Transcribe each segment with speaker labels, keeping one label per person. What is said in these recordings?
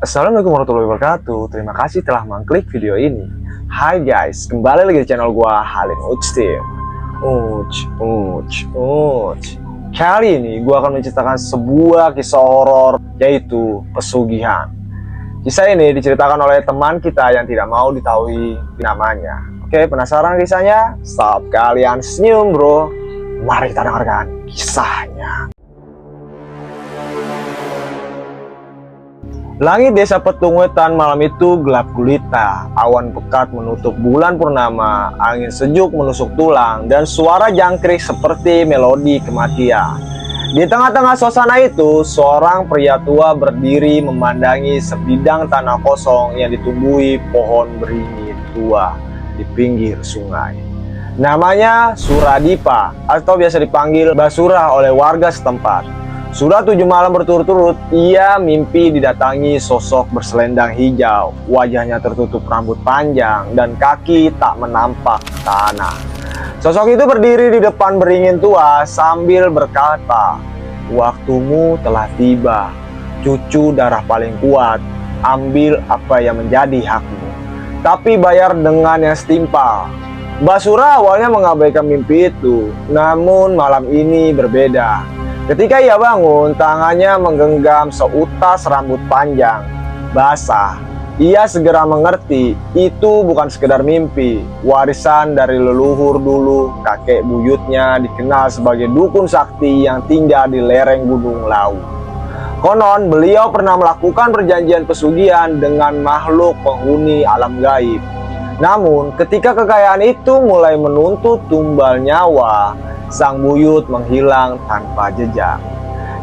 Speaker 1: Assalamualaikum warahmatullahi wabarakatuh. Terima kasih telah mengklik video ini. Hai guys, kembali lagi di channel gua Halim Uctim. Kali ini gua akan menceritakan sebuah kisah horor, yaitu pesugihan. Kisah ini diceritakan oleh teman kita yang tidak mau diketahui namanya. Oke, penasaran kisahnya? Stop kalian senyum bro. Mari kita dengarkan kisahnya. Langit desa Petungwetan malam itu gelap gulita. Awan pekat menutup bulan purnama, angin sejuk menusuk tulang, dan suara jangkrik seperti melodi kematian. Di tengah-tengah suasana itu, seorang pria tua berdiri memandangi sebidang tanah kosong yang ditumbuhi pohon beringin tua di pinggir sungai. Namanya Suradipa, atau biasa dipanggil Basura oleh warga setempat. Sudah 7 malam berturut-turut, ia mimpi didatangi sosok berselendang hijau. Wajahnya tertutup rambut panjang dan kaki tak menampak tanah. Sosok itu berdiri di depan beringin tua sambil berkata, "Waktumu telah tiba, cucu darah paling kuat. Ambil apa yang menjadi hakmu, tapi bayar dengan yang setimpal." Basura awalnya mengabaikan mimpi itu, namun malam ini berbeda. Ketika ia bangun, tangannya menggenggam seutas rambut panjang basah. Ia segera mengerti itu bukan sekedar mimpi. Warisan dari leluhur dulu, kakek buyutnya dikenal sebagai dukun sakti yang tinggal di lereng Gunung Lawu. Konon beliau pernah melakukan perjanjian pesugihan dengan makhluk penghuni alam gaib. Namun ketika kekayaan itu mulai menuntut tumbal nyawa, sang buyut menghilang tanpa jejak.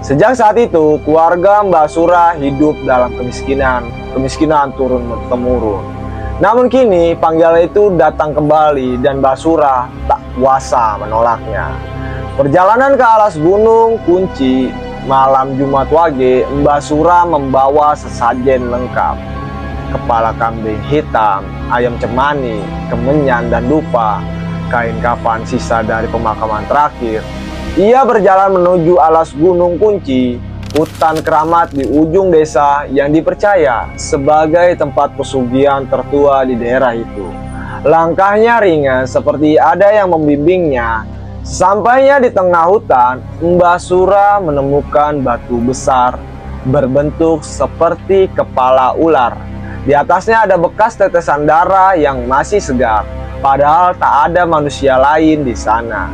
Speaker 1: Sejak saat itu, keluarga Mbak Surah hidup dalam kemiskinan turun-temurun. Namun kini panggilan itu datang kembali dan Mbak Surah tak kuasa menolaknya. Perjalanan ke alas gunung kunci malam Jumat Wage, Mbak Surah membawa sesajen lengkap. Kepala kambing hitam, ayam cemani, kemenyan dan dupa, kain kafan sisa dari pemakaman terakhir. Ia berjalan menuju alas gunung kunci, hutan keramat di ujung desa yang dipercaya sebagai tempat pesugihan tertua di daerah itu. Langkahnya ringan seperti ada yang membimbingnya. Sampainya di tengah hutan, Mbak Surah menemukan batu besar berbentuk seperti kepala ular. Di atasnya ada bekas tetesan darah yang masih segar. Padahal tak ada manusia lain di sana.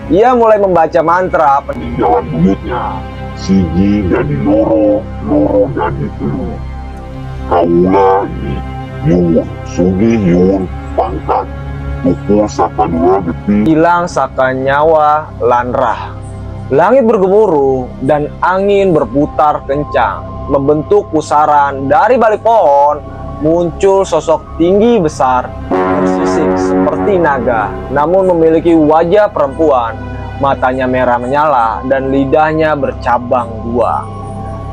Speaker 1: Ia mulai membaca mantra
Speaker 2: peninggalan buyutnya. Siji jadi loro, loro jadi telu. Kaula yun, sugi yun pangkat. Pukul saka dua geti.
Speaker 1: Hilang saka nyawa lanrah. Langit bergemuruh dan angin berputar kencang, membentuk pusaran. Dari balik pohon muncul sosok tinggi besar, bersisik seperti naga, namun memiliki wajah perempuan. Matanya merah menyala dan lidahnya bercabang dua.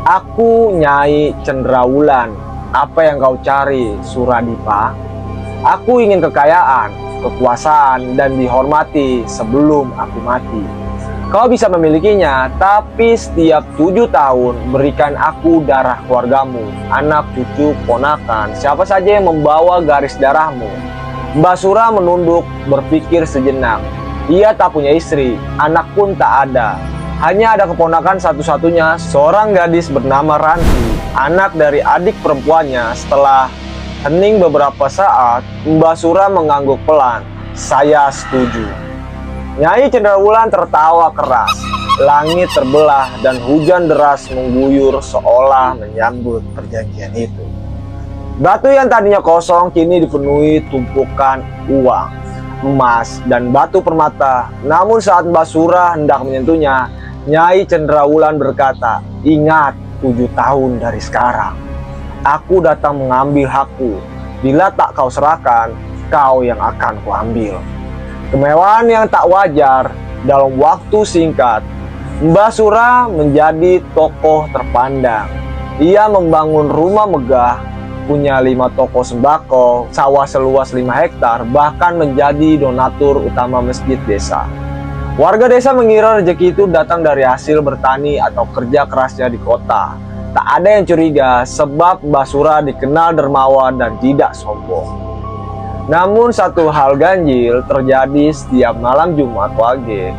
Speaker 1: "Aku Nyai Cendrawulan. Apa yang kau cari, Suradipa?" "Aku ingin kekayaan, kekuasaan, dan dihormati sebelum aku mati. Kau bisa memilikinya, tapi setiap 7 tahun berikan aku darah keluargamu, anak, cucu, ponakan, siapa saja yang membawa garis darahmu." Mbak Surah menunduk berpikir sejenak. Ia tak punya istri, anak pun tak ada. Hanya ada keponakan satu-satunya, seorang gadis bernama Ranti, anak dari adik perempuannya. Setelah hening beberapa saat, Mbak Surah mengangguk pelan. "Saya setuju." Nyai Cendrawulan tertawa keras. Langit terbelah dan hujan deras mengguyur seolah menyambut perjanjian itu. Batu yang tadinya kosong kini dipenuhi tumpukan uang, emas, dan batu permata. Namun saat Mbak Surah hendak menyentuhnya, Nyai Cendrawulan berkata, "Ingat, 7 tahun dari sekarang, aku datang mengambil hakku. Bila tak kau serahkan, kau yang akan kuambil." Kemewahan yang tak wajar dalam waktu singkat, Mbak Surah menjadi tokoh terpandang. Ia membangun rumah megah, punya 5 toko sembako, sawah seluas 5 hektar, bahkan menjadi donatur utama masjid desa. Warga desa mengira rezeki itu datang dari hasil bertani atau kerja kerasnya di kota. Tak ada yang curiga sebab Mbah Sura dikenal dermawan dan tidak sombong. Namun satu hal ganjil terjadi setiap malam Jumat Wage.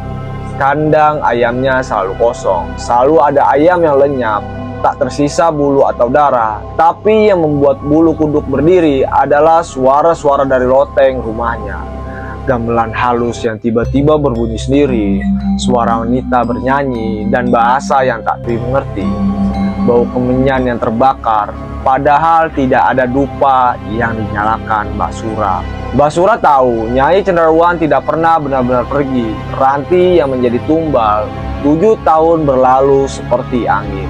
Speaker 1: Kandang ayamnya selalu kosong, selalu ada ayam yang lenyap, tak tersisa bulu atau darah. Tapi yang membuat bulu kuduk berdiri adalah suara-suara dari loteng rumahnya. Gamelan halus yang tiba-tiba berbunyi sendiri, suara wanita bernyanyi, dan bahasa yang tak dimengerti. Bau kemenyan yang terbakar, padahal tidak ada dupa yang dinyalakan Mbak Sura. Mbak Sura tahu Nyai Cenderawulan tidak pernah benar-benar pergi. Ranti yang menjadi tumbal 7 tahun berlalu seperti angin.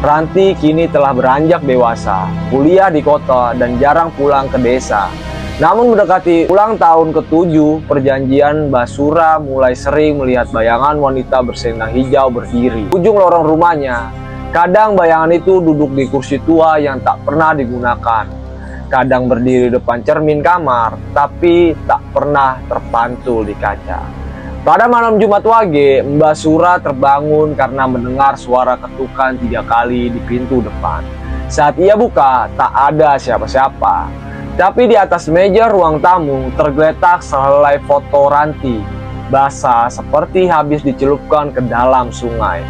Speaker 1: Ranti kini telah beranjak dewasa, kuliah di kota dan jarang pulang ke desa. Namun mendekati ulang tahun ke-7 perjanjian, Mbah Sura mulai sering melihat bayangan wanita berselendang hijau berdiri ujung lorong rumahnya. Kadang bayangan itu duduk di kursi tua yang tak pernah digunakan. Kadang berdiri depan cermin kamar, tapi tak pernah terpantul di kaca. Pada malam Jumat Wage, Mbah Sura terbangun karena mendengar suara ketukan 3 kali di pintu depan. Saat ia buka, tak ada siapa-siapa. Tapi di atas meja ruang tamu tergeletak sehelai foto Ranti, basah seperti habis dicelupkan ke dalam sungai.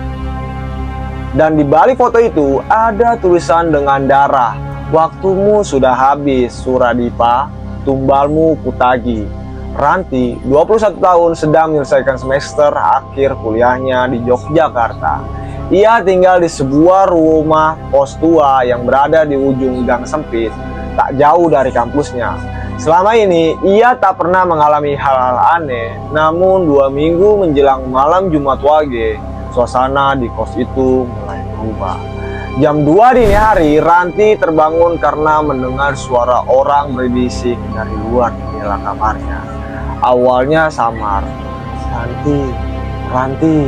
Speaker 1: Dan di balik foto itu ada tulisan dengan darah, "Waktumu sudah habis, Suradipa, tumbalmu kutagi." Ranti, 21 tahun, sedang menyelesaikan semester akhir kuliahnya di Yogyakarta. Ia tinggal di sebuah rumah kos tua yang berada di ujung gang sempit, tak jauh dari kampusnya. Selama ini, ia tak pernah mengalami hal-hal aneh, namun 2 minggu menjelang malam Jumat Wage, suasana di kos itu mulai berubah. Jam 2 dini hari, Ranti terbangun karena mendengar suara orang berbisik dari luar jendela kamarnya. Awalnya samar, "Ranti, Ranti."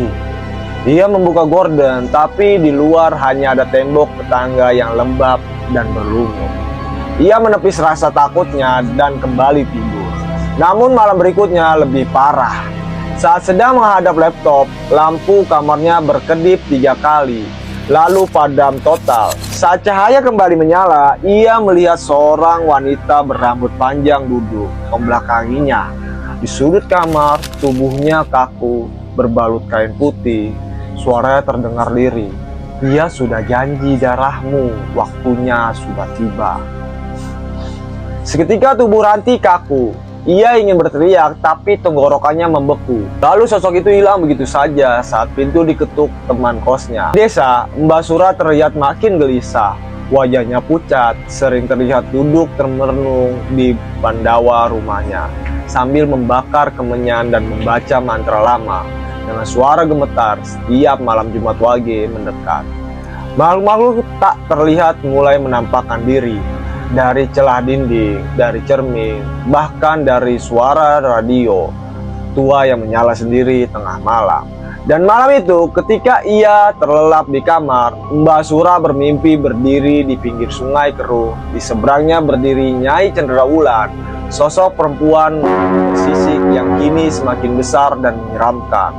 Speaker 1: Ia membuka gorden, tapi di luar hanya ada tembok tetangga yang lembab dan berlumut. Ia menepis rasa takutnya dan kembali tidur. Namun malam berikutnya lebih parah. Saat sedang menghadap laptop, lampu kamarnya berkedip 3 kali, lalu padam total. Saat cahaya kembali menyala, ia melihat seorang wanita berambut panjang duduk membelakanginya. Di sudut kamar, tubuhnya kaku, berbalut kain putih. Suaranya terdengar lirih, "Dia sudah janji darahmu, waktunya sudah tiba." Seketika tubuh Ranti kaku. Ia ingin berteriak, tapi tenggorokannya membeku. Lalu sosok itu hilang begitu saja saat pintu diketuk teman kosnya. Di desa, Mbah Sura terlihat makin gelisah. Wajahnya pucat, sering terlihat duduk termenung di pandawa rumahnya, sambil membakar kemenyan dan membaca mantra lama. Dengan suara gemetar, setiap malam Jumat Wage mendekat. Makhluk-makhluk tak terlihat mulai menampakkan diri. Dari celah dinding, dari cermin, bahkan dari suara radio tua yang menyala sendiri tengah malam. Dan malam itu, ketika ia terlelap di kamar, Mbah Sura bermimpi berdiri di pinggir sungai keruh. Di seberangnya berdiri Nyai Cenderawulan, sosok perempuan bersisik yang kini semakin besar dan menyeramkan.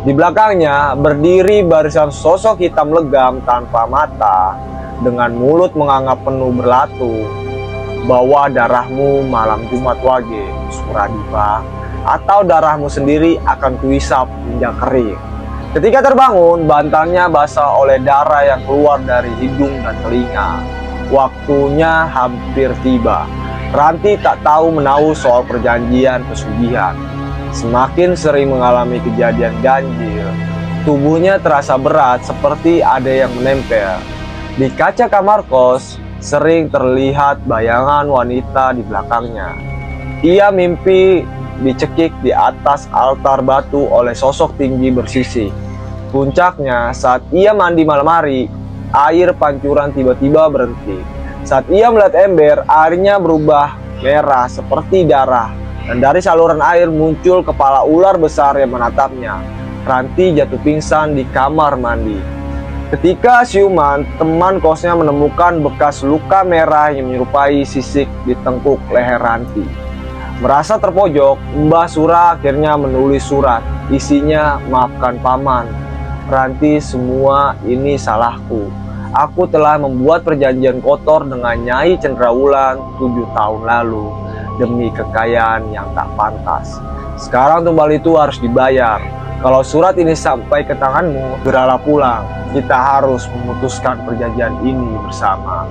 Speaker 1: Di belakangnya berdiri barisan sosok hitam legam tanpa mata, dengan mulut menganga penuh berlatu. "Bawa darahmu malam Jumat Wage, Suradipa, atau darahmu sendiri akan kuhisap hingga kering." Ketika terbangun, bantalnya basah oleh darah yang keluar dari hidung dan telinga. Waktunya hampir tiba. Ranti tak tahu menahu soal perjanjian pesugihan. Semakin sering mengalami kejadian ganjil, tubuhnya terasa berat seperti ada yang menempel. Di kaca kamar kos, sering terlihat bayangan wanita di belakangnya. Ia mimpi dicekik di atas altar batu oleh sosok tinggi bersisik. Puncaknya, saat ia mandi malam hari, air pancuran tiba-tiba berhenti. Saat ia melihat ember, airnya berubah merah seperti darah, dan dari saluran air muncul kepala ular besar yang menatapnya. Ranti jatuh pingsan di kamar mandi. Ketika siuman, teman kosnya menemukan bekas luka merah yang menyerupai sisik di tengkuk leher Ranti. Merasa terpojok, Mbah Sura akhirnya menulis surat. Isinya, "Maafkan paman, Ranti, semua ini salahku. Aku telah membuat perjanjian kotor dengan Nyai Cendrawulan 7 tahun lalu demi kekayaan yang tak pantas. Sekarang tumbal itu harus dibayar. Kalau surat ini sampai ke tanganmu, segeralah pulang. Kita harus memutuskan perjanjian ini bersama.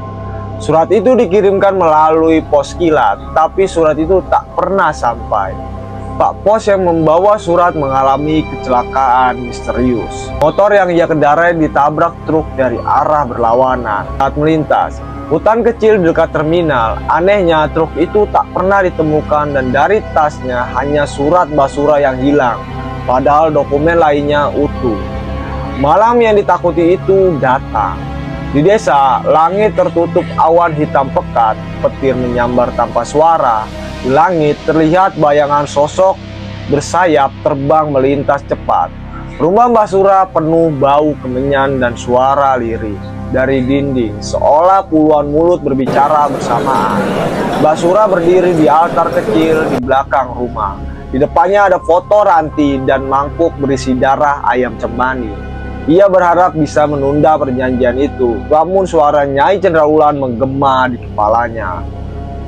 Speaker 1: Surat itu dikirimkan melalui pos kilat, tapi surat itu tak pernah sampai. Pak Pos yang membawa surat mengalami kecelakaan misterius. Motor yang ia kendarai ditabrak truk dari arah berlawanan saat melintas hutan kecil dekat terminal. Anehnya, truk itu tak pernah ditemukan dan dari tasnya hanya surat Basura yang hilang, padahal dokumen lainnya utuh. Malam yang ditakuti itu datang. Di desa, langit tertutup awan hitam pekat, petir menyambar tanpa suara. Di langit terlihat bayangan sosok bersayap terbang melintas cepat. Rumah Basura penuh bau kemenyan dan suara lirih dari dinding, seolah puluhan mulut berbicara bersamaan. Basura berdiri di altar kecil di belakang rumah. Di depannya ada foto Ranti dan mangkuk berisi darah ayam cemani. Ia berharap bisa menunda perjanjian itu, namun suara Nyai Cendrawulan menggema di kepalanya.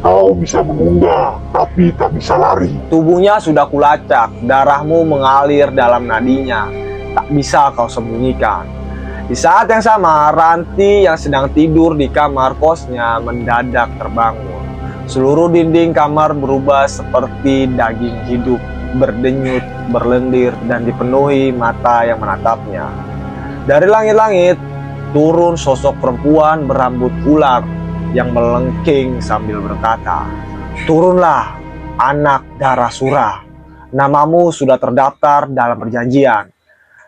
Speaker 2: Kau bisa menunda, tapi tak bisa lari.
Speaker 1: Tubuhnya sudah kulacak, darahmu mengalir dalam nadinya. Tak bisa kau sembunyikan. Di saat yang sama, Ranti yang sedang tidur di kamar kosnya mendadak terbangun. Seluruh dinding kamar berubah seperti daging hidup, berdenyut, berlendir, dan dipenuhi mata yang menatapnya. Dari langit-langit, turun sosok perempuan berambut ular yang melengking sambil berkata, "Turunlah, anak darah Sura. Namamu sudah terdaftar dalam perjanjian."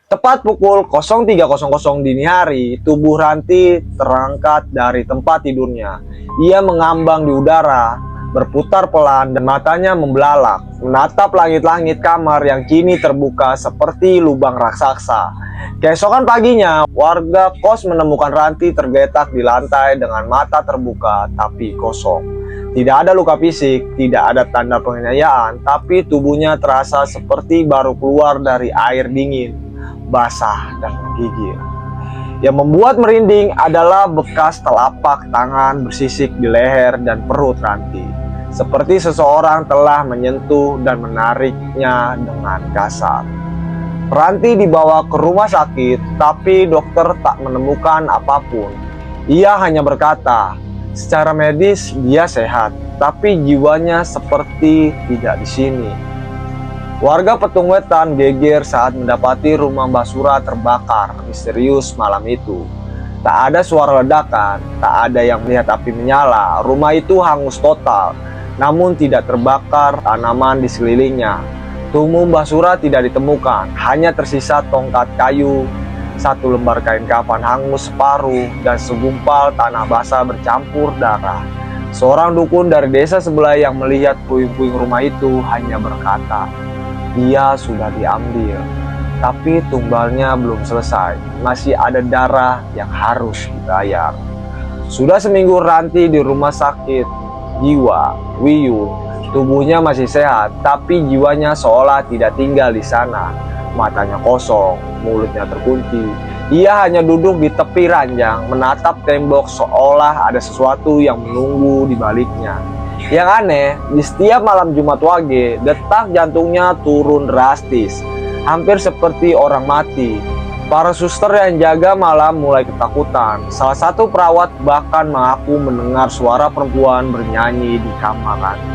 Speaker 1: Tepat pukul 03.00 dini hari, tubuh Ranti terangkat dari tempat tidurnya. Ia mengambang di udara, berputar pelan dan matanya membelalak, menatap langit-langit kamar yang kini terbuka seperti lubang raksasa. Keesokan paginya, warga kos menemukan Ranti tergeletak di lantai dengan mata terbuka tapi kosong. Tidak ada luka fisik, tidak ada tanda penganiayaan, tapi tubuhnya terasa seperti baru keluar dari air dingin, basah dan menggigil. Yang membuat merinding adalah bekas telapak tangan bersisik di leher dan perut Ranti, seperti seseorang telah menyentuh dan menariknya dengan kasar. Ranti dibawa ke rumah sakit, tapi dokter tak menemukan apapun. Ia hanya berkata, secara medis dia sehat, tapi jiwanya seperti tidak di sini. Warga Petung Wetan geger saat mendapati rumah Basura terbakar misterius malam itu. Tak ada suara ledakan, tak ada yang melihat api menyala. Rumah itu hangus total, namun tidak terbakar tanaman di sekelilingnya. Tubuh Basura tidak ditemukan, hanya tersisa tongkat kayu, satu lembar kain kafan hangus separuh, dan segumpal tanah basah bercampur darah. Seorang dukun dari desa sebelah yang melihat puing-puing rumah itu hanya berkata, "Dia sudah diambil, tapi tumbalnya belum selesai, masih ada darah yang harus dibayar." Sudah seminggu Ranti di rumah sakit jiwa Wiyung. Tubuhnya masih sehat, tapi jiwanya seolah tidak tinggal di sana. Matanya kosong, mulutnya terkunci. Ia hanya duduk di tepi ranjang, menatap tembok seolah ada sesuatu yang menunggu di baliknya. Yang aneh, di setiap malam Jumat Wage, detak jantungnya turun drastis, hampir seperti orang mati. Para suster yang jaga malam mulai ketakutan. Salah satu perawat bahkan mengaku mendengar suara perempuan bernyanyi di kamar Ranti.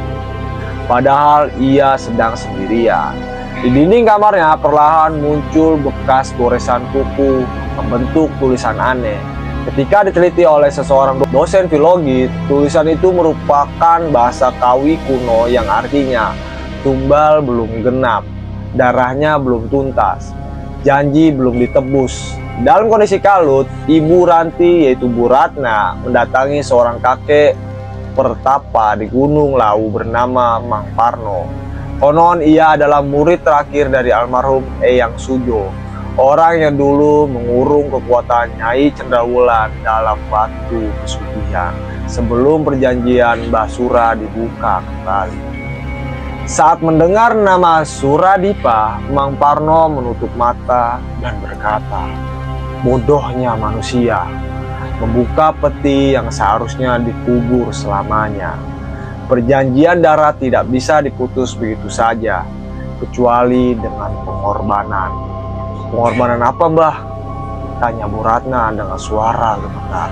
Speaker 1: Padahal ia sedang sendirian. Di dinding kamarnya perlahan muncul bekas goresan kuku membentuk tulisan aneh. Ketika diteliti oleh seseorang dosen biologi, tulisan itu merupakan bahasa Kawi kuno yang artinya tumbal belum genap, darahnya belum tuntas, janji belum ditebus. Dalam kondisi kalut, ibu Ranti yaitu Bu Ratna mendatangi seorang kakek pertapa di Gunung Lawu bernama Mang Parno. Konon ia adalah murid terakhir dari almarhum Eyang Sujo, orang yang dulu mengurung kekuatan Nyai Cendrawulan dalam batu pesugihan sebelum perjanjian Basura dibuka kembali. Saat mendengar nama Suradipa, Mang Parno menutup mata dan berkata, "Bodohnya manusia. membuka peti yang seharusnya dikubur selamanya. Perjanjian darah tidak bisa diputus begitu saja, kecuali dengan pengorbanan. Pengorbanan apa, Mbah? Tanya Bu Ratna dengan suara gemetar.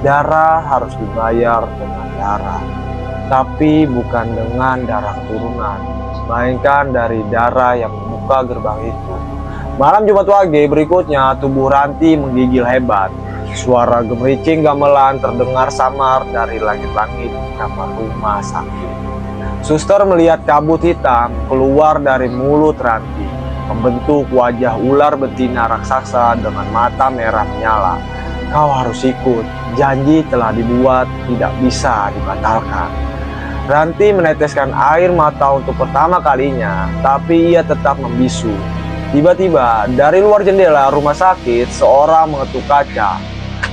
Speaker 1: Darah harus dibayar dengan darah, tapi bukan dengan darah keturunan, melainkan dari darah yang membuka gerbang itu. Malam Jumat Wage berikutnya, tubuh Ranti menggigil hebat. Suara gemericing gamelan terdengar samar dari langit-langit kamar rumah sakit. Suster melihat kabut hitam keluar dari mulut Ranti, membentuk wajah ular betina raksasa dengan mata merah menyala. Kau harus ikut, janji telah dibuat, tidak bisa dibatalkan. Ranti meneteskan air mata untuk pertama kalinya, tapi ia tetap membisu. Tiba-tiba dari luar jendela rumah sakit, seorang mengetuk kaca.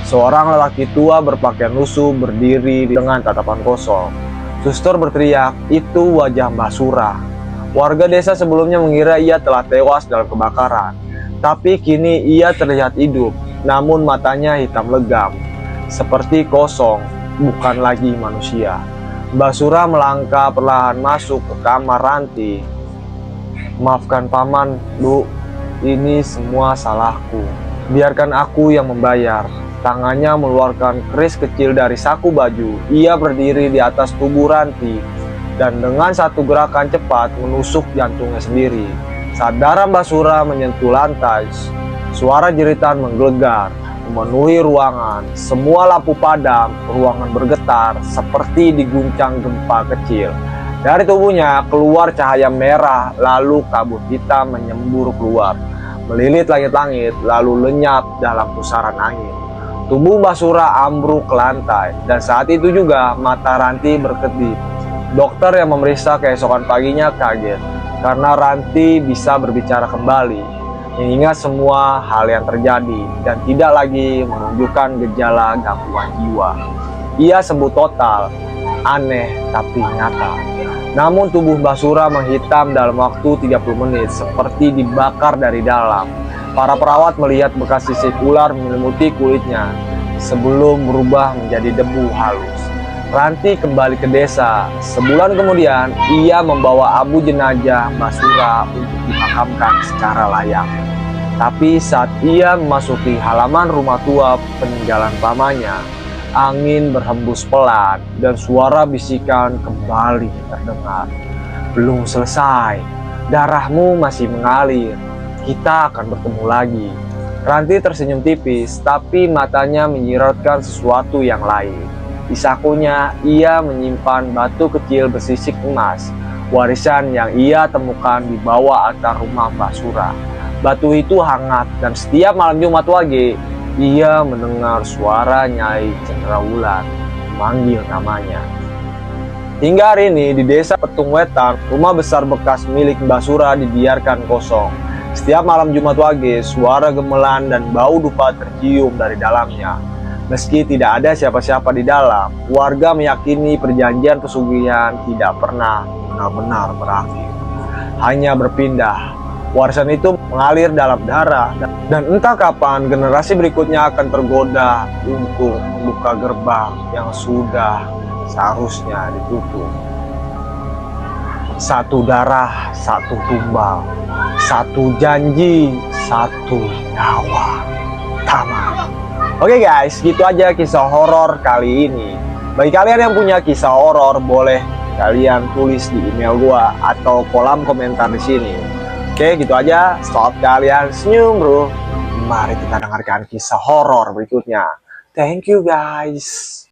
Speaker 1: Seorang lelaki tua berpakaian lusuh berdiri dengan tatapan kosong. Suster berteriak, "Itu wajah Mbah Surah." Warga desa sebelumnya mengira ia telah tewas dalam kebakaran, tapi kini ia terlihat hidup, namun matanya hitam legam, seperti kosong, bukan lagi manusia. Mbah Surah melangkah perlahan masuk ke kamar Ranti. "Maafkan paman, Bu, ini semua salahku. Biarkan aku yang membayar." Tangannya mengeluarkan keris kecil dari saku baju. Ia berdiri di atas tubuh Ranti dan dengan satu gerakan cepat menusuk jantungnya sendiri. Saat darah Mbah Surah menyentuh lantai, suara jeritan menggelegar, memenuhi ruangan. Semua lampu padam, ruangan bergetar seperti diguncang gempa kecil. Dari tubuhnya keluar cahaya merah, lalu kabut hitam menyembur keluar, melilit langit-langit, lalu lenyap dalam pusaran angin. Tubuh Mbah Surah ambruk ke lantai, dan saat itu juga mata Ranti berkedip. Dokter yang memeriksa keesokan paginya kaget, karena Ranti bisa berbicara kembali, mengingat semua hal yang terjadi, dan tidak lagi menunjukkan gejala gangguan jiwa. Ia sembuh total, aneh tapi nyata. Namun tubuh Mbah Surah menghitam dalam waktu 30 menit, seperti dibakar dari dalam. Para perawat melihat bekas sisik ular menyelimuti kulitnya sebelum berubah menjadi debu halus. Ranti kembali ke desa. Sebulan kemudian, ia membawa abu jenazah Mbah Surah untuk dimakamkan secara layak. Tapi saat ia memasuki halaman rumah tua peninggalan pamannya, angin berhembus pelan dan suara bisikan kembali terdengar. "Belum selesai, darahmu masih mengalir. Kita akan bertemu lagi." Ranti tersenyum tipis, tapi matanya menyiratkan sesuatu yang lain. Di sakunya, ia menyimpan batu kecil bersisik emas, warisan yang ia temukan di bawah atap rumah Mbah Surah. Batu itu hangat, dan setiap malam Jumat Wage, ia mendengar suara Nyai Cendrawulan memanggil namanya. Hingga hari ini, di desa Petung Wetan, rumah besar bekas milik Mbah Surah dibiarkan kosong. Setiap malam Jumat Wage, suara gemelan dan bau dupa tercium dari dalamnya. Meski tidak ada siapa-siapa di dalam, warga meyakini perjanjian pesugihan tidak pernah benar-benar berakhir, hanya berpindah. Warisan itu mengalir dalam darah, dan entah kapan generasi berikutnya akan tergoda untuk membuka gerbang yang sudah seharusnya ditutup. Satu darah, satu tumbal, satu janji, satu nyawa. Tamat. Oke guys, gitu aja kisah horor kali ini. Bagi kalian yang punya kisah horor, boleh kalian tulis di email gua atau kolom komentar di sini. Oke, gitu aja. Stop kalian senyum, bro. Mari kita dengarkan kisah horor berikutnya. Thank you guys.